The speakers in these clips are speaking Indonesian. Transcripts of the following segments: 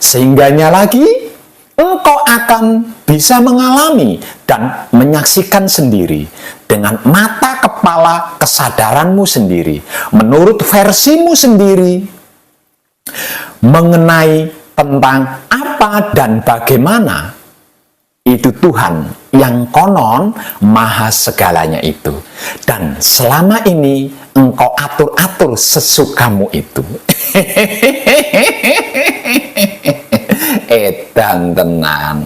Sehingganya lagi, engkau akan bisa mengalami dan menyaksikan sendiri dengan mata kepala kesadaranmu sendiri, menurut versimu sendiri, mengenai tentang apa dan bagaimana itu Tuhan yang konon maha segalanya itu. Dan selama ini engkau atur-atur sesukamu itu. Edan tenan.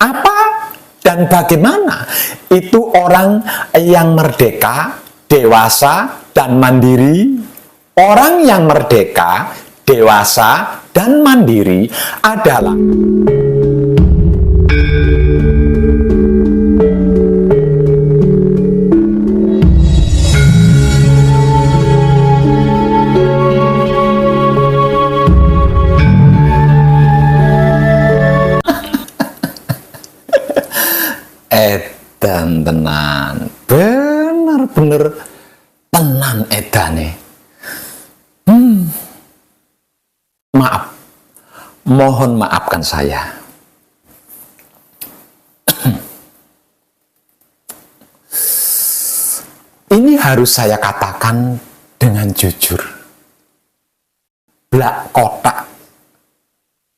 Apa dan bagaimana itu orang yang merdeka, dewasa, dan mandiri? Orang yang merdeka, dewasa, dan mandiri adalah edan tenan, bener-bener tenan edane. Maaf, mohon maafkan saya. Ini harus saya katakan dengan jujur. Blak kotak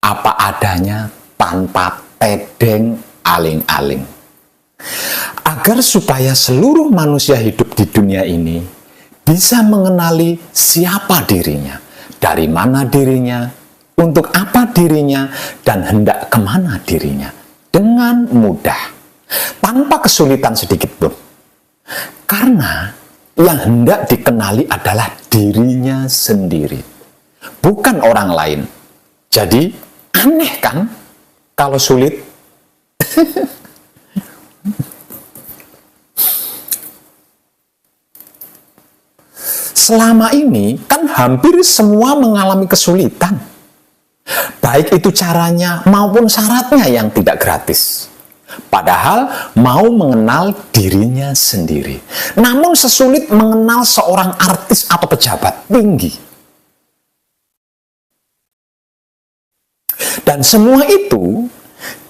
apa adanya tanpa tedeng aling-aling. Agar supaya seluruh manusia hidup di dunia ini bisa mengenali siapa dirinya, dari mana dirinya, untuk apa dirinya, dan hendak kemana dirinya, dengan mudah, tanpa kesulitan sedikit pun. Karena yang hendak dikenali adalah dirinya sendiri, bukan orang lain. Jadi aneh kan kalau sulit? Selama ini kan hampir semua mengalami kesulitan. Baik itu caranya maupun syaratnya yang tidak gratis. Padahal mau mengenal dirinya sendiri. Namun sesulit mengenal seorang artis atau pejabat tinggi. Dan semua itu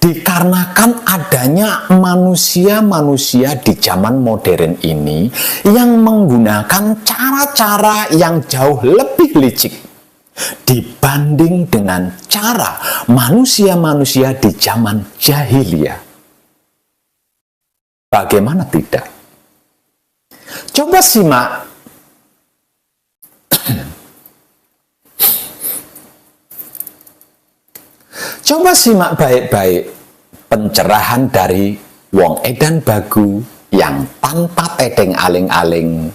dikarenakan adanya manusia-manusia di zaman modern ini yang menggunakan cara-cara yang jauh lebih licik dibanding dengan cara manusia-manusia di zaman jahiliyah. Bagaimana tidak? Coba simak Coba simak baik-baik pencerahan dari Wong Edan Bagu yang tanpa tedeng aling-aling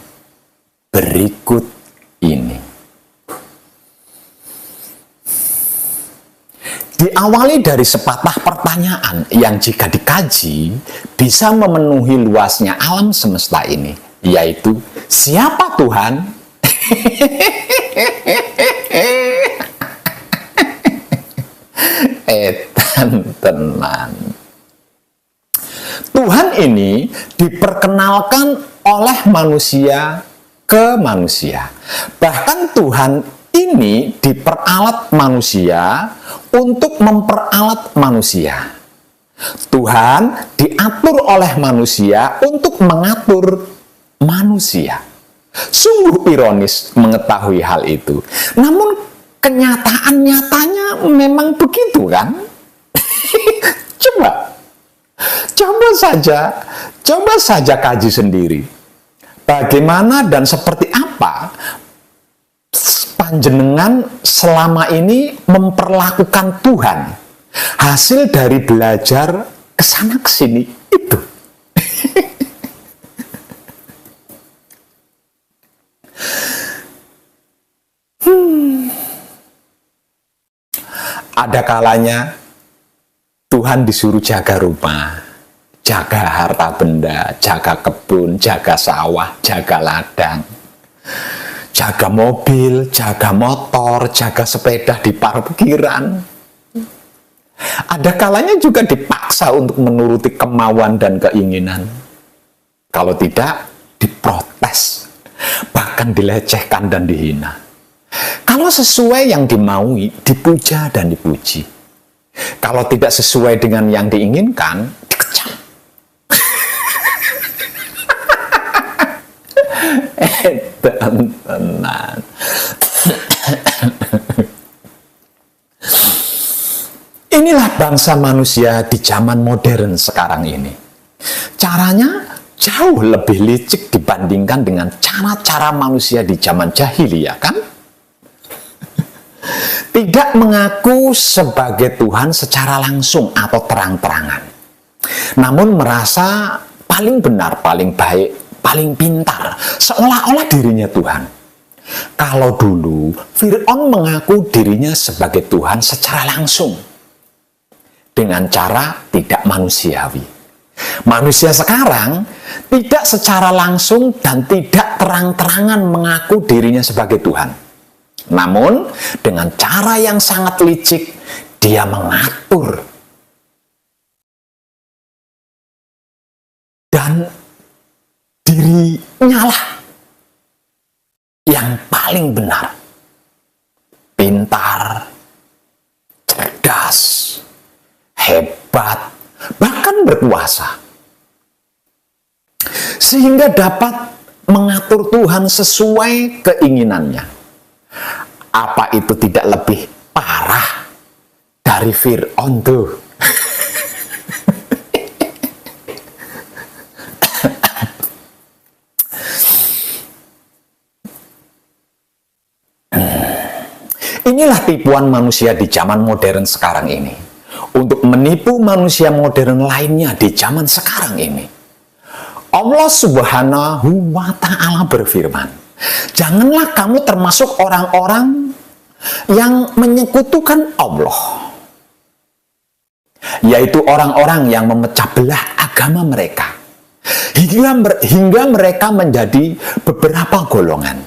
berikut ini. Diawali dari sepatah pertanyaan yang jika dikaji bisa memenuhi luasnya alam semesta ini, yaitu siapa Tuhan? Edan tenan. Tuhan ini diperkenalkan oleh manusia ke manusia. Bahkan Tuhan ini diperalat manusia untuk memperalat manusia. Tuhan diatur oleh manusia untuk mengatur manusia. Sungguh ironis mengetahui hal itu. Namun kenyataan nyatanya memang begitu kan? Coba saja kaji sendiri. Bagaimana dan seperti apa panjenengan selama ini memperlakukan Tuhan? Hasil dari belajar kesana kesini itu. Ada kalanya Tuhan disuruh jaga rumah, jaga harta benda, jaga kebun, jaga sawah, jaga ladang, jaga mobil, jaga motor, jaga sepeda di parkiran. Ada kalanya juga dipaksa untuk menuruti kemauan dan keinginan. Kalau tidak, diprotes, bahkan dilecehkan dan dihina. Kalau sesuai yang dimaui, dipuja dan dipuji. Kalau tidak sesuai dengan yang diinginkan, dikecam. Tenan. Inilah bangsa manusia di zaman modern sekarang ini. Caranya jauh lebih licik dibandingkan dengan cara-cara manusia di zaman jahiliyah, kan? Tidak mengaku sebagai Tuhan secara langsung atau terang-terangan, namun merasa paling benar, paling baik, paling pintar, seolah-olah dirinya Tuhan. Kalau dulu Fir'aun mengaku dirinya sebagai Tuhan secara langsung, dengan cara tidak manusiawi. Manusia sekarang tidak secara langsung dan tidak terang-terangan mengaku dirinya sebagai Tuhan. Namun, dengan cara yang sangat licik, dia mengatur. Dan dirinya lah yang paling benar. Pintar, cerdas, hebat, bahkan berkuasa. Sehingga dapat mengatur Tuhan sesuai keinginannya. Apa itu tidak lebih parah dari Fir'aun tuh? Inilah tipuan manusia di zaman modern sekarang ini. Untuk menipu manusia modern lainnya di zaman sekarang ini. Allah Subhanahu wa Ta'ala berfirman, janganlah kamu termasuk orang-orang yang menyekutukan Allah, yaitu orang-orang yang memecah belah agama mereka, hingga mereka menjadi beberapa golongan,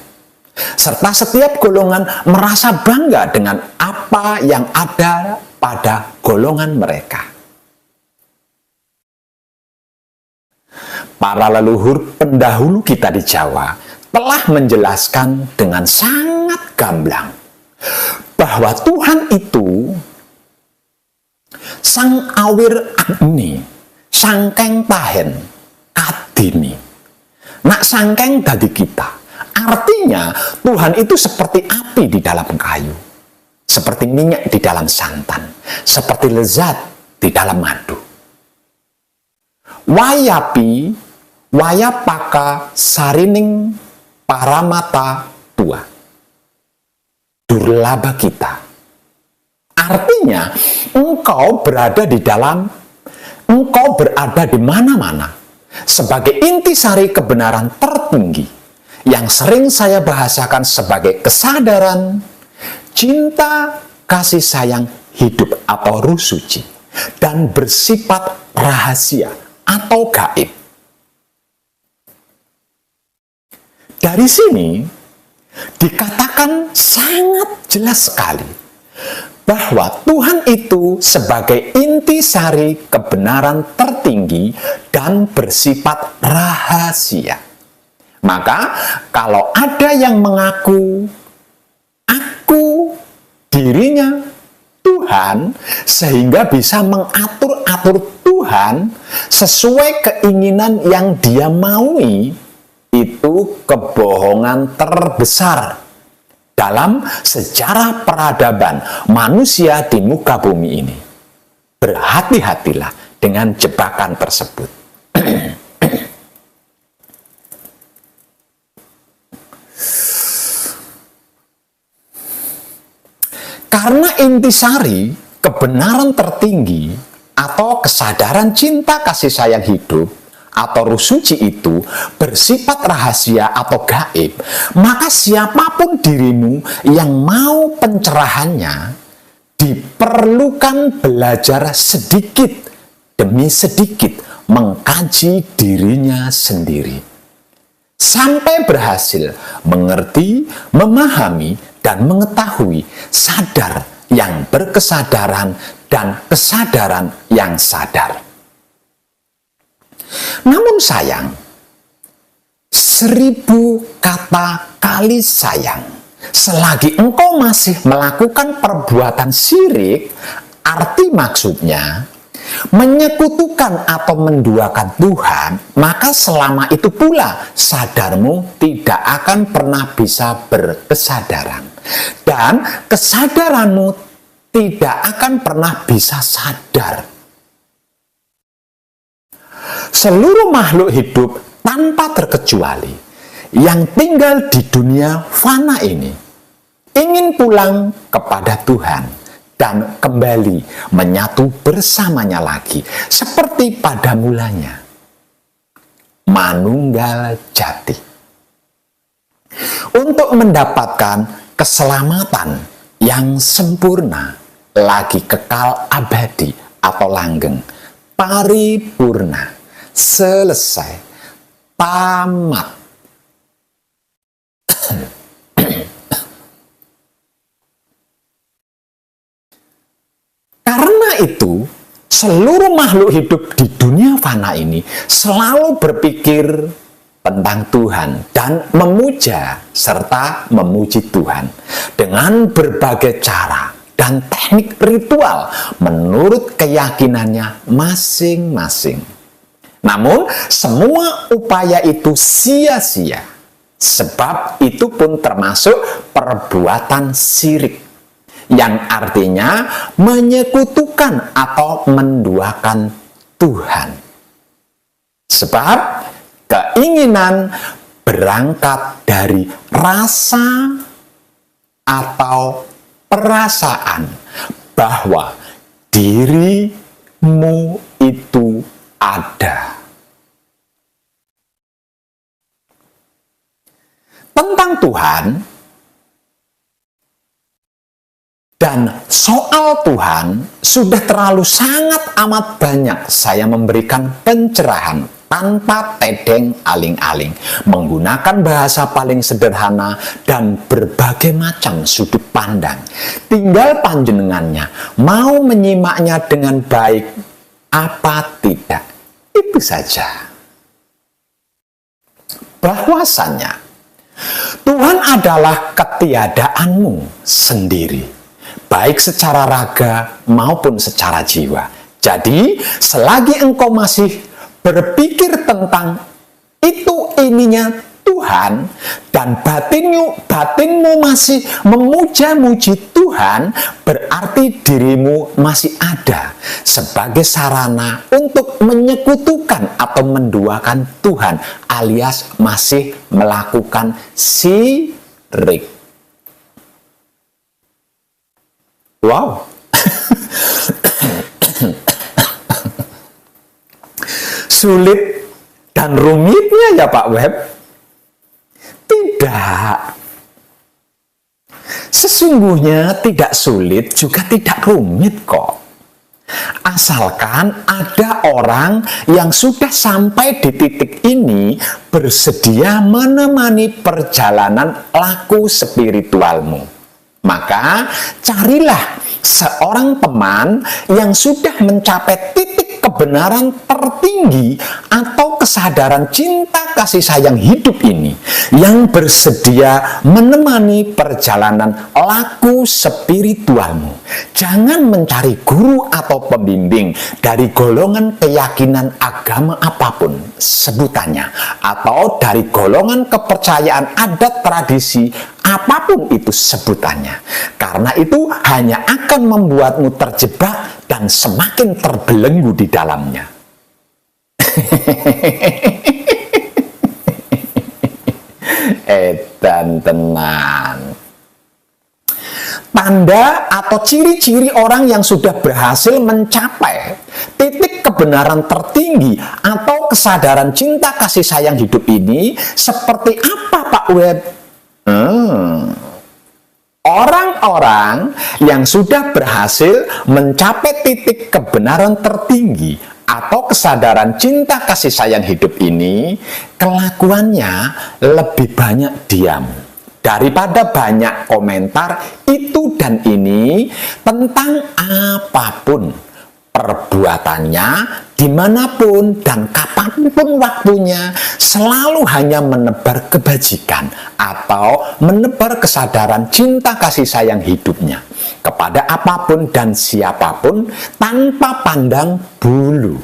serta setiap golongan merasa bangga dengan apa yang ada pada golongan mereka. Para leluhur pendahulu kita di Jawa telah menjelaskan dengan sangat gamblang bahwa Tuhan itu Sang Awir Agni, Sangkeng Tahen, Kadini, nak sangkeng dadi kita. Artinya Tuhan itu seperti api di dalam kayu, seperti minyak di dalam santan, seperti lezat di dalam madu. Wayapi, wayapaka sarining paramata tua. Durlaba kita. Artinya, engkau berada di mana-mana sebagai intisari kebenaran tertinggi yang sering saya bahasakan sebagai kesadaran, cinta, kasih sayang, hidup atau ruh suci, dan bersifat rahasia atau gaib. Dari sini dikatakan sangat jelas sekali bahwa Tuhan itu sebagai intisari kebenaran tertinggi dan bersifat rahasia. Maka kalau ada yang mengaku dirinya Tuhan sehingga bisa mengatur-atur Tuhan sesuai keinginan yang dia maui, itu kebohongan terbesar dalam sejarah peradaban manusia di muka bumi ini. Berhati-hatilah dengan jebakan tersebut. Karena intisari kebenaran tertinggi atau kesadaran cinta kasih sayang hidup atau ruh suci itu bersifat rahasia atau gaib, maka siapapun dirimu yang mau pencerahannya diperlukan belajar sedikit demi sedikit mengkaji dirinya sendiri sampai berhasil mengerti, memahami, dan mengetahui sadar yang berkesadaran dan kesadaran yang sadar. Namun sayang, 1000 kata kali sayang Selagi engkau masih melakukan perbuatan syirik, arti maksudnya menyekutukan atau menduakan Tuhan, maka selama itu pula sadarmu tidak akan pernah bisa berkesadaran. Dan kesadaranmu tidak akan pernah bisa sadar. Seluruh makhluk hidup tanpa terkecuali yang tinggal di dunia fana ini ingin pulang kepada Tuhan dan kembali menyatu bersamanya lagi seperti pada mulanya. Manunggal jati. Untuk mendapatkan keselamatan yang sempurna, lagi kekal abadi atau langgeng, paripurna, selesai, tamat. Karena itu, seluruh makhluk hidup di dunia fana ini selalu berpikir tentang Tuhan dan memuja serta memuji Tuhan dengan berbagai cara dan teknik ritual menurut keyakinannya masing-masing. Namun, semua upaya itu sia-sia, sebab itu pun termasuk perbuatan syirik, yang artinya menyekutukan atau menduakan Tuhan. Sebab keinginan berangkat dari rasa atau perasaan bahwa dirimu itu ada. Tentang Tuhan dan soal Tuhan sudah terlalu sangat amat banyak saya memberikan pencerahan tanpa tedeng aling-aling, menggunakan bahasa paling sederhana dan berbagai macam sudut pandang. Tinggal panjenengannya mau menyimaknya dengan baik apa tidak. Itu saja. Bahwasannya Tuhan adalah ketiadaanmu sendiri, baik secara raga maupun secara jiwa. Jadi, selagi engkau masih berpikir tentang itu ininya Tuhan dan batinmu masih memuja-muji Tuhan, berarti dirimu masih ada sebagai sarana untuk menyekutukan atau menduakan Tuhan, alias masih melakukan syirik. Wow. Sulit dan rumitnya ya Pak Web? Tidak. Sesungguhnya tidak sulit juga tidak rumit kok. Asalkan ada orang yang sudah sampai di titik ini bersedia menemani perjalanan laku spiritualmu. Maka carilah seorang teman yang sudah mencapai titik kebenaran tertinggi atau kesadaran cinta kasih sayang hidup ini, yang bersedia menemani perjalanan laku spiritualmu. Jangan mencari guru atau pembimbing dari golongan keyakinan agama apapun sebutannya, atau dari golongan kepercayaan adat tradisi apapun itu sebutannya, karena itu hanya akan membuatmu terjebak dan semakin terbelenggu di dalamnya. Edan tenan. Tanda atau ciri-ciri orang yang sudah berhasil mencapai titik kebenaran tertinggi atau kesadaran cinta kasih sayang hidup ini seperti apa Pak Web? Orang-orang yang sudah berhasil mencapai titik kebenaran tertinggi atau kesadaran cinta kasih sayang hidup ini, kelakuannya lebih banyak diam daripada banyak komentar itu dan ini tentang apapun, Perbuatannya dimanapun dan kapanpun waktunya selalu hanya menebar kebajikan atau menebar kesadaran cinta kasih sayang hidupnya kepada apapun dan siapapun tanpa pandang bulu.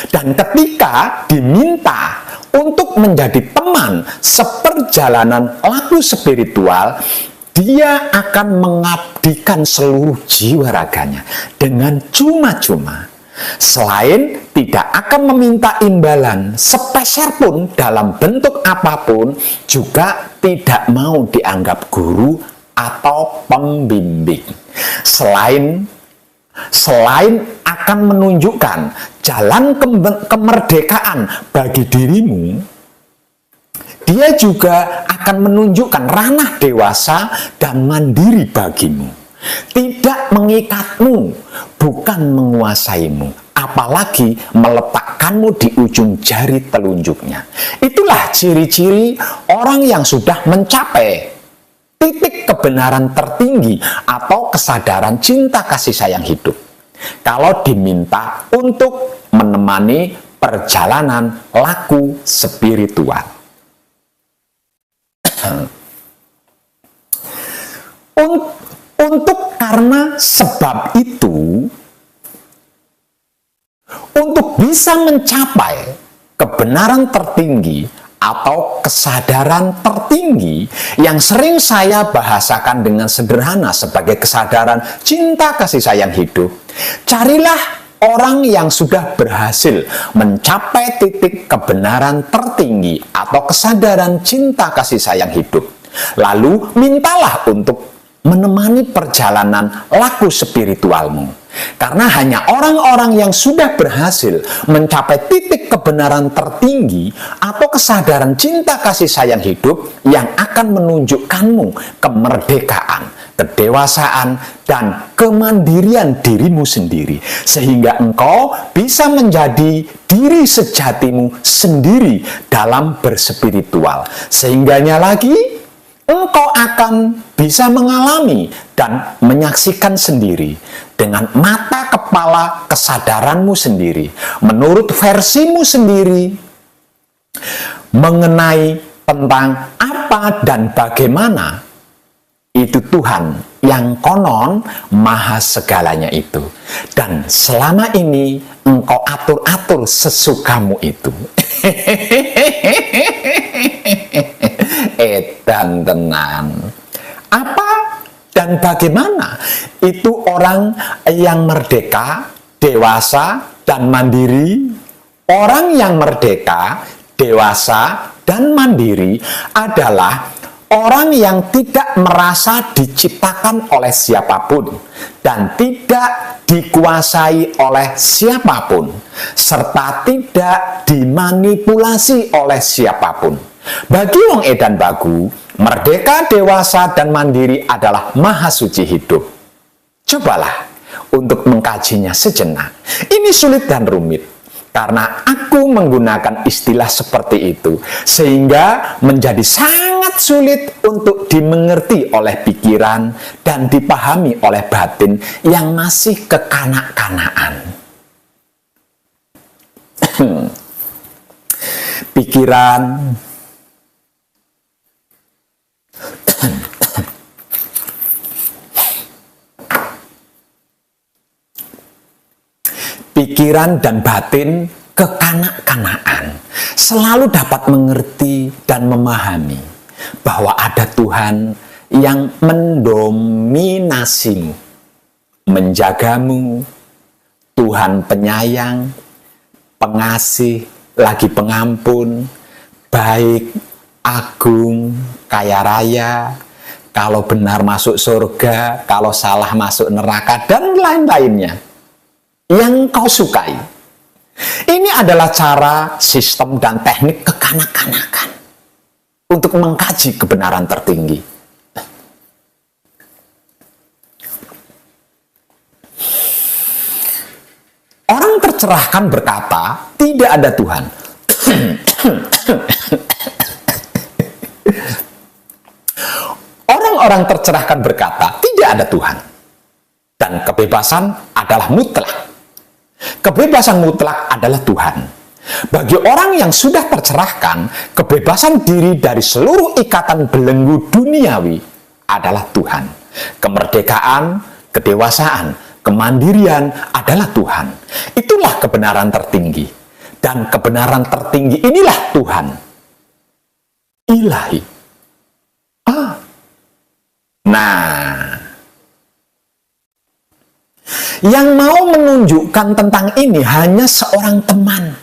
Dan ketika diminta untuk menjadi teman seperjalanan laku spiritual, dia akan mengabdikan seluruh jiwa raganya dengan cuma-cuma. Selain tidak akan meminta imbalan sepeser pun dalam bentuk apapun, juga tidak mau dianggap guru atau pembimbing. Selain akan menunjukkan jalan kemerdekaan bagi dirimu, dia juga akan menunjukkan ranah dewasa dan mandiri bagimu. Tidak mengikatmu, bukan menguasaimu, apalagi meletakkanmu di ujung jari telunjuknya. Itulah ciri-ciri orang yang sudah mencapai titik kebenaran tertinggi atau kesadaran cinta kasih sayang hidup. Kalau diminta untuk menemani perjalanan laku spiritual. Untuk karena sebab itu, untuk bisa mencapai kebenaran tertinggi atau kesadaran tertinggi yang sering saya bahasakan dengan sederhana sebagai kesadaran cinta kasih sayang hidup, carilah orang yang sudah berhasil mencapai titik kebenaran tertinggi atau kesadaran cinta kasih sayang hidup. Lalu mintalah untuk menemani perjalanan laku spiritualmu. Karena hanya orang-orang yang sudah berhasil mencapai titik kebenaran tertinggi atau kesadaran cinta kasih sayang hidup yang akan menunjukkanmu kemerdekaan, kedewasaan, dan kemandirian dirimu sendiri. Sehingga engkau bisa menjadi diri sejatimu sendiri dalam berspiritual. Sehingganya lagi, engkau akan bisa mengalami dan menyaksikan sendiri dengan mata kepala kesadaranmu sendiri, menurut versimu sendiri, mengenai tentang apa dan bagaimana itu Tuhan yang konon maha segalanya itu. Dan selama ini engkau atur-atur sesukamu itu. Edan tenan. Apa dan bagaimana itu orang yang merdeka, dewasa, dan mandiri? Orang yang merdeka, dewasa, dan mandiri adalah orang yang tidak merasa diciptakan oleh siapapun dan tidak dikuasai oleh siapapun, serta tidak dimanipulasi oleh siapapun. Bagi wong edan bagu, merdeka, dewasa, dan mandiri adalah maha suci hidup. Cobalah untuk mengkajinya sejenak. Ini sulit dan rumit, karena aku menggunakan istilah seperti itu, sehingga menjadi sangat sulit untuk dimengerti oleh pikiran dan dipahami oleh batin yang masih kekanak-kanakan. Pikiran dan batin kekanak-kanakan selalu dapat mengerti dan memahami bahwa ada Tuhan yang mendominasimu, menjagamu, Tuhan penyayang, pengasih, lagi pengampun, baik, agung, kaya raya, kalau benar masuk surga, kalau salah masuk neraka, dan lain-lainnya yang kau sukai. Ini adalah cara, sistem, dan teknik kekanak-kanakan untuk mengkaji kebenaran tertinggi. Orang tercerahkan berkata, tidak ada Tuhan. Orang-orang tercerahkan berkata, tidak ada Tuhan. Dan kebebasan adalah mutlak. kebebasan mutlak adalah Tuhan. Bagi orang yang sudah tercerahkan, kebebasan diri dari seluruh ikatan belenggu duniawi adalah Tuhan. Kemerdekaan, kedewasaan, kemandirian adalah Tuhan. Itulah kebenaran tertinggi. Dan kebenaran tertinggi inilah Tuhan. Ilahi. Nah, yang mau menunjukkan tentang ini hanya seorang teman.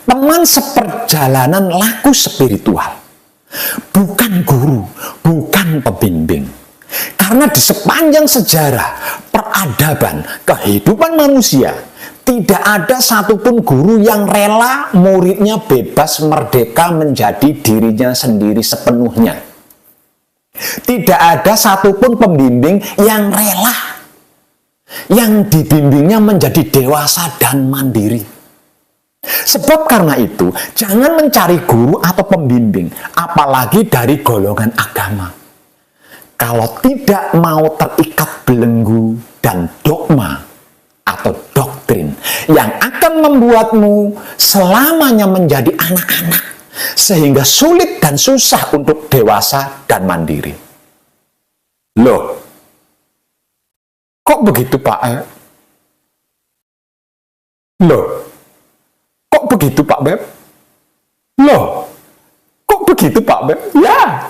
Teman seperjalanan laku spiritual. Bukan guru, bukan pembimbing. Karena di sepanjang sejarah peradaban kehidupan manusia, tidak ada satupun guru yang rela muridnya bebas merdeka menjadi dirinya sendiri sepenuhnya. Tidak ada satupun pembimbing yang rela yang dibimbingnya menjadi dewasa dan mandiri. Sebab karena itu, jangan mencari guru atau pembimbing, apalagi dari golongan agama. Kalau tidak mau terikat belenggu dan dogma atau doktrin yang akan membuatmu selamanya menjadi anak-anak, sehingga sulit dan susah untuk dewasa dan mandiri. Loh, kok begitu Pak? Loh, kok begitu Pak Beb? Loh, kok begitu Pak Beb? Ya.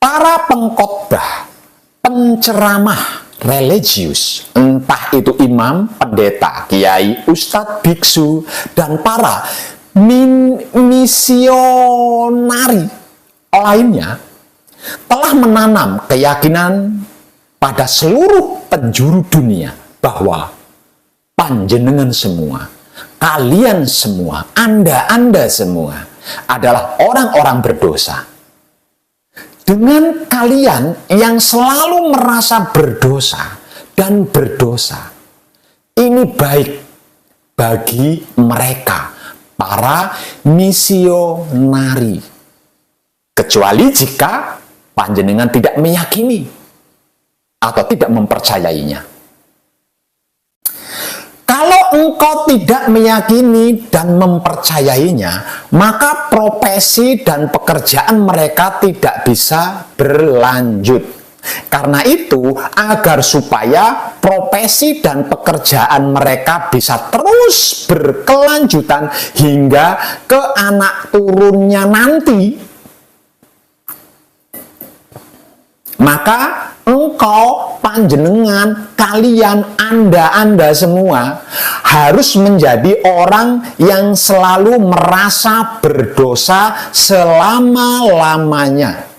Para pengkhotbah, penceramah religius, entah itu imam, pendeta, kiai, ustadz, biksu, dan para misionari lainnya telah menanam keyakinan pada seluruh penjuru dunia bahwa panjenengan semua, kalian semua, Anda semua adalah orang-orang berdosa. Dengan kalian yang selalu merasa berdosa dan berdosa, ini baik bagi mereka, para misionari. Kecuali jika panjenengan tidak meyakini atau tidak mempercayainya. Kalau engkau tidak meyakini dan mempercayainya, maka profesi dan pekerjaan mereka tidak bisa berlanjut. Karena itu, agar supaya profesi dan pekerjaan mereka bisa terus berkelanjutan hingga ke anak turunnya nanti, maka engkau, panjenengan, kalian, Anda semua harus menjadi orang yang selalu merasa berdosa selama-lamanya.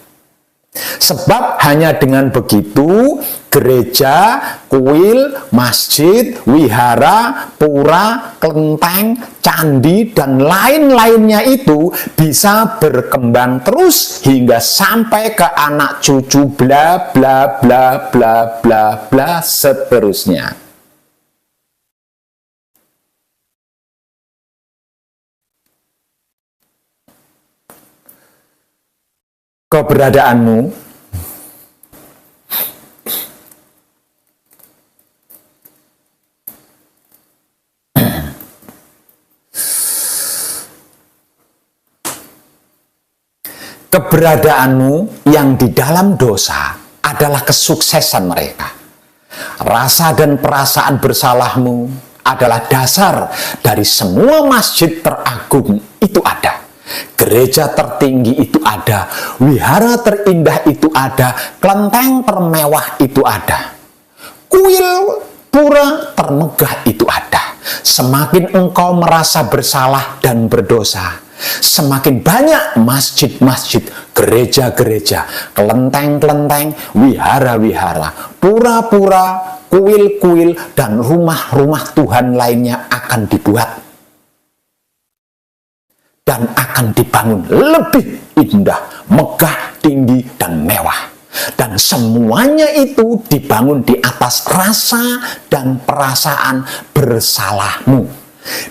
Sebab hanya dengan begitu gereja, kuil, masjid, wihara, pura, kelenteng, candi, dan lain-lainnya itu bisa berkembang terus hingga sampai ke anak cucu bla bla bla bla bla bla seterusnya. Keberadaanmu yang di dalam dosa adalah kesuksesan mereka. Rasa dan perasaan bersalahmu adalah dasar dari semua masjid teragung itu ada. Gereja tertinggi itu ada, wihara terindah itu ada, kelenteng termewah itu ada, kuil pura termegah itu ada. Semakin engkau merasa bersalah dan berdosa, semakin banyak masjid-masjid, gereja-gereja, kelenteng-kelenteng, wihara-wihara, pura-pura, kuil-kuil, dan rumah-rumah Tuhan lainnya akan dibuat dan akan dibangun lebih indah, megah, tinggi, dan mewah. Dan semuanya itu dibangun di atas rasa dan perasaan bersalahmu.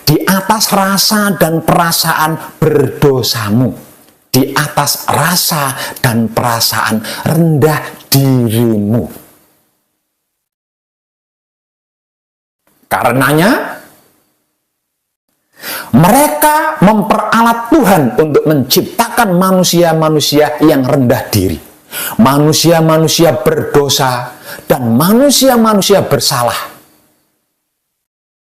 Di atas rasa dan perasaan berdosamu. Di atas rasa dan perasaan rendah dirimu. Karenanya, mereka memperalat Tuhan untuk menciptakan manusia-manusia yang rendah diri. Manusia-manusia berdosa dan manusia-manusia bersalah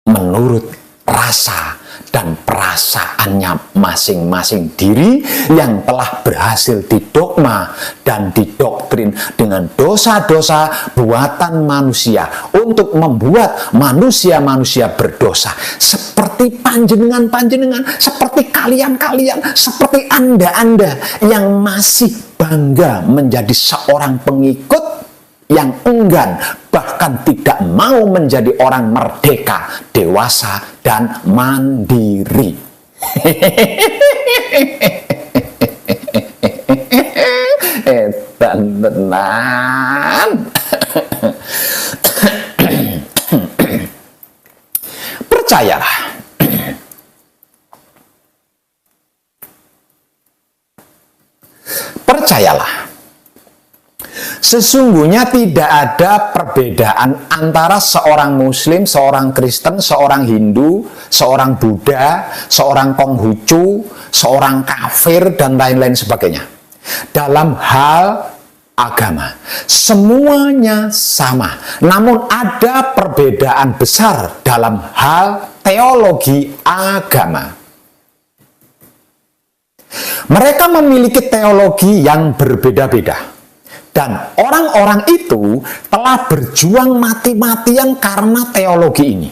menurut rasa dan perasaannya masing-masing diri yang telah berhasil didogma dan didoktrin dengan dosa-dosa buatan manusia untuk membuat manusia-manusia berdosa seperti panjenengan-panjenengan, seperti kalian-kalian, seperti Anda-Anda yang masih bangga menjadi seorang pengikut yang enggan, bahkan tidak mau menjadi orang merdeka, dewasa, dan mandiri. Tenan. Percayalah. Percayalah. Sesungguhnya tidak ada perbedaan antara seorang Muslim, seorang Kristen, seorang Hindu, seorang Buddha, seorang Konghucu, seorang kafir, dan lain-lain sebagainya. Dalam hal agama, semuanya sama. Namun ada perbedaan besar dalam hal teologi agama. Mereka memiliki teologi yang berbeda-beda. Dan orang-orang itu telah berjuang mati-matian karena teologi ini.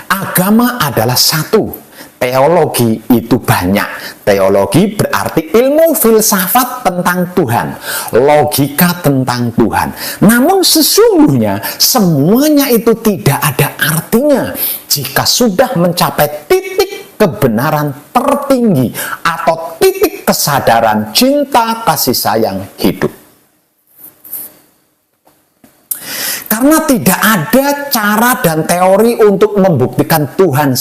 Agama adalah satu, teologi itu banyak. Teologi berarti ilmu filsafat tentang Tuhan, logika tentang Tuhan. Namun sesungguhnya semuanya itu tidak ada artinya jika sudah mencapai titik kebenaran tertinggi atau titik kesadaran cinta kasih sayang hidup. Karena tidak ada cara dan teori untuk membuktikan Tuhan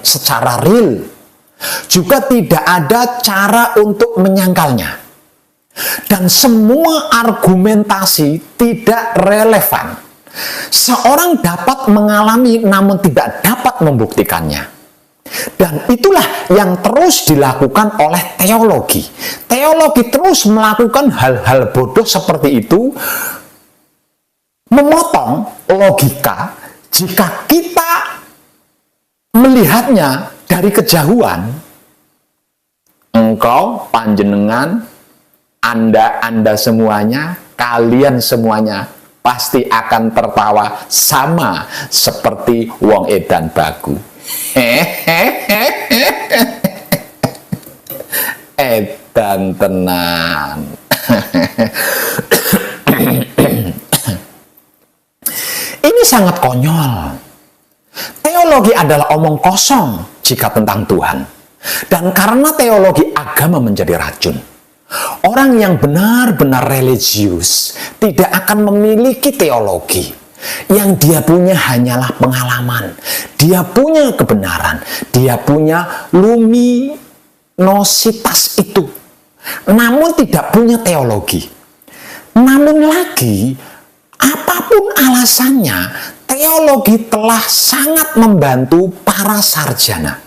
secara real. Juga tidak ada cara untuk menyangkalnya. Dan semua argumentasi tidak relevan. Seorang dapat mengalami namun tidak dapat membuktikannya. Dan itulah yang terus dilakukan oleh teologi. Teologi terus melakukan hal-hal bodoh seperti itu, memotong logika jika kita melihatnya dari kejauhan. Engkau, panjenengan, Anda semuanya, kalian semuanya pasti akan tertawa sama seperti wong edan bagu. Edan tenan. Ini sangat konyol. Teologi adalah omong kosong jika tentang Tuhan. Dan karena teologi agama menjadi racun, orang yang benar-benar religius tidak akan memiliki teologi. Yang dia punya hanyalah pengalaman. Dia punya kebenaran. Dia punya luminositas itu. Namun tidak punya teologi. Namun lagi, apapun alasannya, teologi telah sangat membantu para sarjana.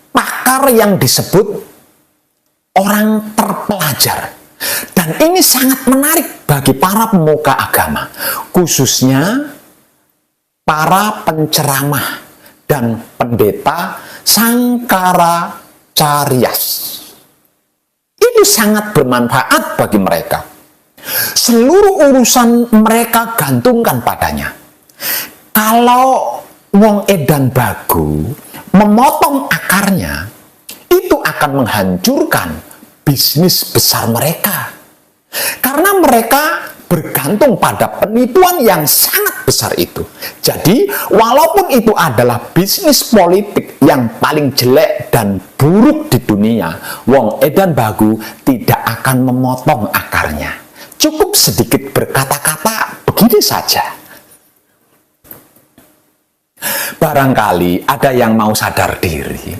Pakar yang disebut orang terpelajar. Dan ini sangat menarik bagi para pemuka agama, khususnya para penceramah dan pendeta Sangkaracaryas. Itu sangat bermanfaat bagi mereka. Seluruh urusan mereka gantungkan padanya. Kalau wong edan bagu memotong akarnya, itu akan menghancurkan bisnis besar mereka. Karena mereka bergantung pada penipuan yang sangat besar itu. Jadi, walaupun itu adalah bisnis politik yang paling jelek edan buruk di dunia, wong edan bagu tidak akan memotong akarnya. Cukup sedikit berkata-kata begini saja. Barangkali ada yang mau sadar diri.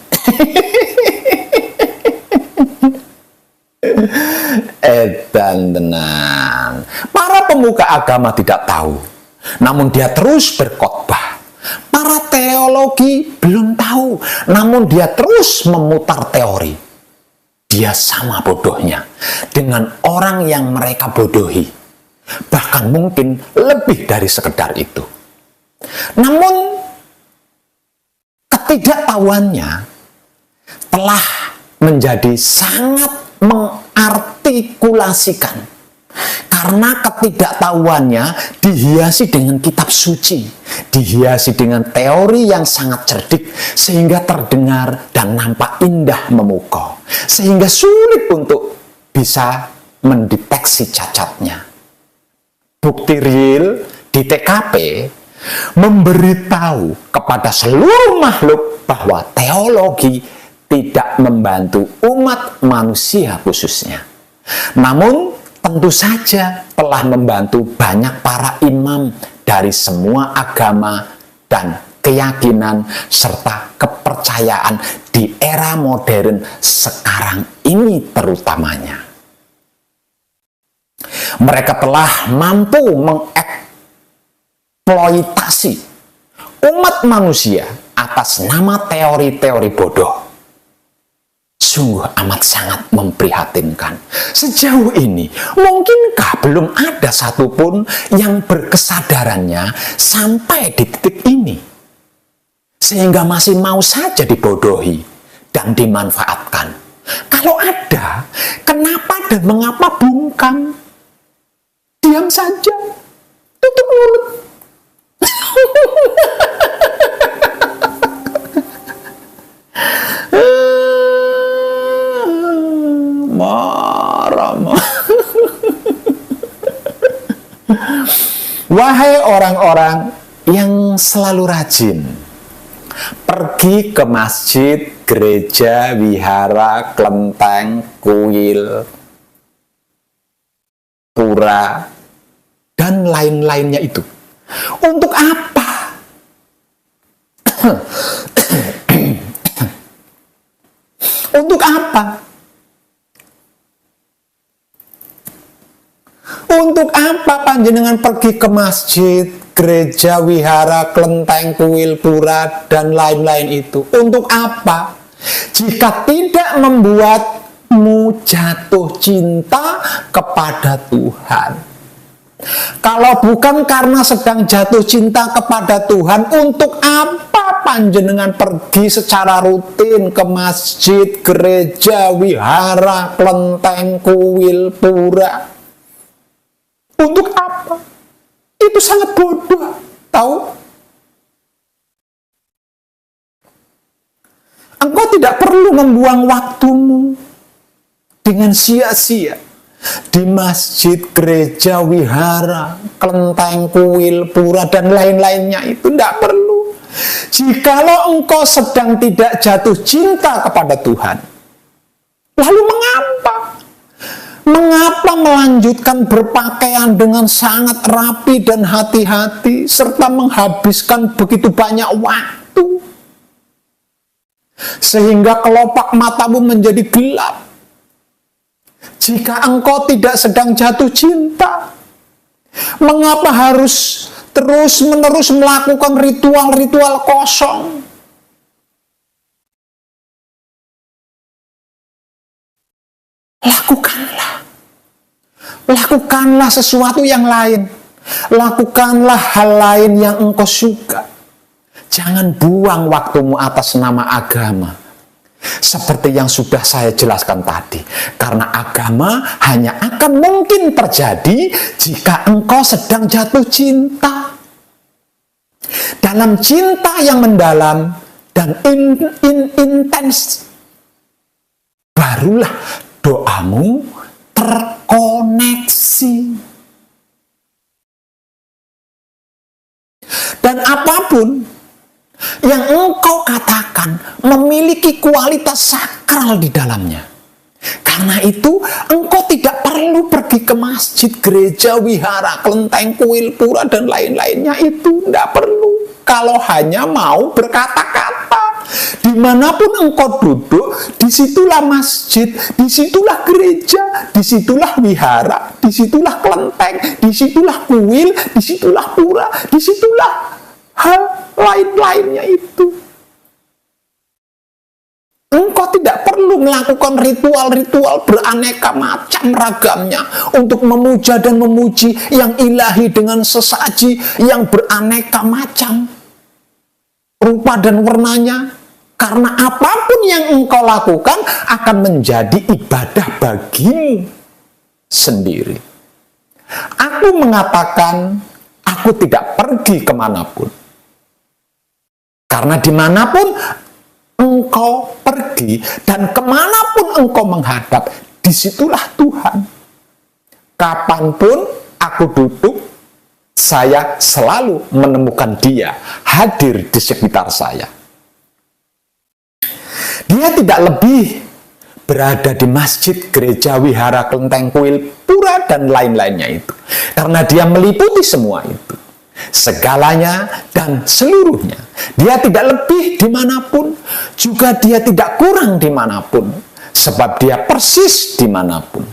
Edan tenan. Para pemuka agama tidak tahu, namun dia terus berkhotbah. Para teologi belum tahu, namun dia terus memutar teori. Dia sama bodohnya dengan orang yang mereka bodohi. Bahkan mungkin lebih dari sekedar itu. Namun ketidaktahuannya telah menjadi sangat mengartikulasikan, karena ketidaktahuannya dihiasi dengan kitab suci, dihiasi dengan teori yang sangat cerdik, sehingga terdengar dan nampak indah memukau, sehingga sulit untuk bisa mendeteksi cacatnya. Bukti real di TKP memberitahu kepada seluruh makhluk bahwa teologi tidak membantu umat manusia khususnya. Namun tentu saja telah membantu banyak para imam dari semua agama dan keyakinan serta kepercayaan di era modern sekarang ini terutamanya. Mereka telah mampu mengeksploitasi umat manusia atas nama teori-teori bodoh. Sungguh amat sangat memprihatinkan. Sejauh ini, mungkinkah belum ada satupun yang berkesadarannya sampai di titik ini, sehingga masih mau saja dibodohi dan dimanfaatkan? Kalau ada, kenapa dan mengapa bungkam? Diam saja, tutup mulut. Wahai orang-orang yang selalu rajin pergi ke masjid, gereja, wihara, kelenteng, kuil, pura, dan lain-lainnya itu. Untuk apa? Untuk apa? Untuk apa panjenengan pergi ke masjid, gereja, wihara, kelenteng, kuil, pura, dan lain-lain itu? Untuk apa? Jika tidak membuatmu jatuh cinta kepada Tuhan. Kalau bukan karena sedang jatuh cinta kepada Tuhan, untuk apa panjenengan pergi secara rutin ke masjid, gereja, wihara, kelenteng, kuil, pura? Untuk apa? Itu sangat bodoh, tahu? Engkau tidak perlu membuang waktumu dengan sia-sia di masjid, gereja, wihara, kelenteng, kuil, pura, dan lain-lainnya itu tidak perlu. Jikalau engkau sedang tidak jatuh cinta kepada Tuhan, lalu mengapa? Mengapa melanjutkan berpakaian dengan sangat rapi dan hati-hati, serta menghabiskan begitu banyak waktu, sehingga kelopak matamu menjadi gelap? Jika engkau tidak sedang jatuh cinta, mengapa harus terus-menerus melakukan ritual-ritual kosong? Lakukanlah sesuatu yang lain. Lakukanlah hal lain yang engkau suka. Jangan buang waktumu atas nama agama. Seperti yang sudah saya jelaskan tadi. Karena agama hanya akan mungkin terjadi jika engkau sedang jatuh cinta. Dalam cinta yang mendalam dan intens, barulah doamu terkoneksi. Dan apapun yang engkau katakan dikatakan memiliki kualitas sakral di dalamnya. Karena itu, engkau tidak perlu pergi ke masjid, gereja, wihara, kelenteng, kuil, pura, dan lain-lainnya. Itu tidak perlu. Kalau hanya mau berkata-kata, dimanapun engkau duduk, disitulah masjid, disitulah gereja, disitulah wihara, disitulah kelenteng, disitulah kuil, disitulah pura, disitulah hal lain-lainnya itu. Engkau tidak perlu melakukan ritual-ritual beraneka macam ragamnya untuk memuja dan memuji yang ilahi dengan sesaji yang beraneka macam rupa dan warnanya. Karena apapun yang engkau lakukan akan menjadi ibadah bagimu sendiri. Aku mengatakan, aku tidak pergi kemanapun. Karena dimanapun engkau pergi dan kemanapun engkau menghadap, disitulah Tuhan. Kapanpun aku duduk, saya selalu menemukan Dia hadir di sekitar saya. Dia tidak lebih berada di masjid, gereja, wihara, kelenteng, kuil, pura, dan lain-lainnya itu. Karena Dia meliputi semua itu. Segalanya dan seluruhnya. Dia tidak lebih dimanapun, juga Dia tidak kurang dimanapun, sebab Dia persis dimanapun.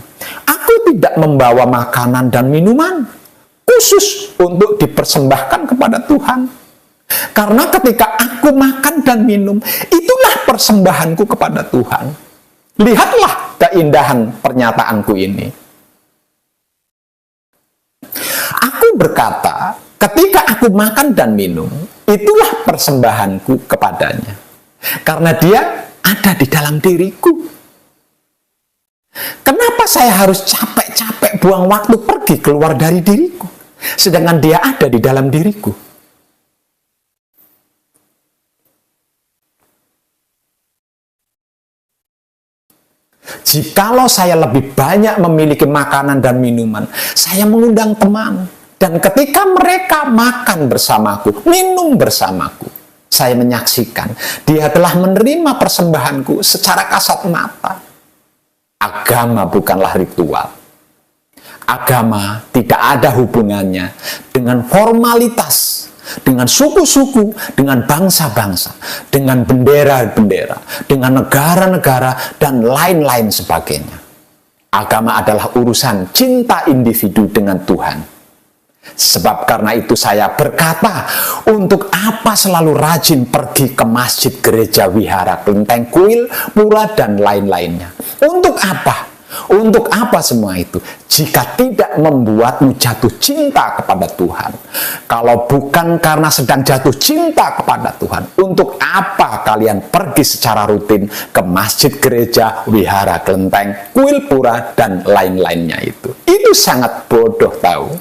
Aku tidak membawa makanan dan minuman khusus untuk dipersembahkan kepada Tuhan. Karena ketika aku makan dan minum, itulah persembahanku kepada Tuhan. Lihatlah keindahan pernyataanku ini. Aku berkata, ketika aku makan dan minum, itulah persembahanku kepadanya. Karena Dia ada di dalam diriku. Kenapa saya harus capek-capek buang waktu pergi keluar dari diriku, sedangkan Dia ada di dalam diriku? Jikalau saya lebih banyak memiliki makanan dan minuman, saya mengundang teman. Dan ketika mereka makan bersamaku, minum bersamaku, saya menyaksikan dia telah menerima persembahanku secara kasat mata. Agama bukanlah ritual. Agama tidak ada hubungannya dengan formalitas, dengan suku-suku, dengan bangsa-bangsa, dengan bendera-bendera, dengan negara-negara, dan lain-lain sebagainya. Agama adalah urusan cinta individu dengan Tuhan. Sebab karena itu saya berkata, untuk apa selalu rajin pergi ke masjid, gereja, wihara, kelenteng, kuil, pura, dan lain-lainnya? Untuk apa? Untuk apa semua itu? Jika tidak membuatmu jatuh cinta kepada Tuhan. Kalau bukan karena sedang jatuh cinta kepada Tuhan, untuk apa kalian pergi secara rutin ke masjid, gereja, wihara, kelenteng, kuil, pura, dan lain-lainnya itu? Itu sangat bodoh tahu.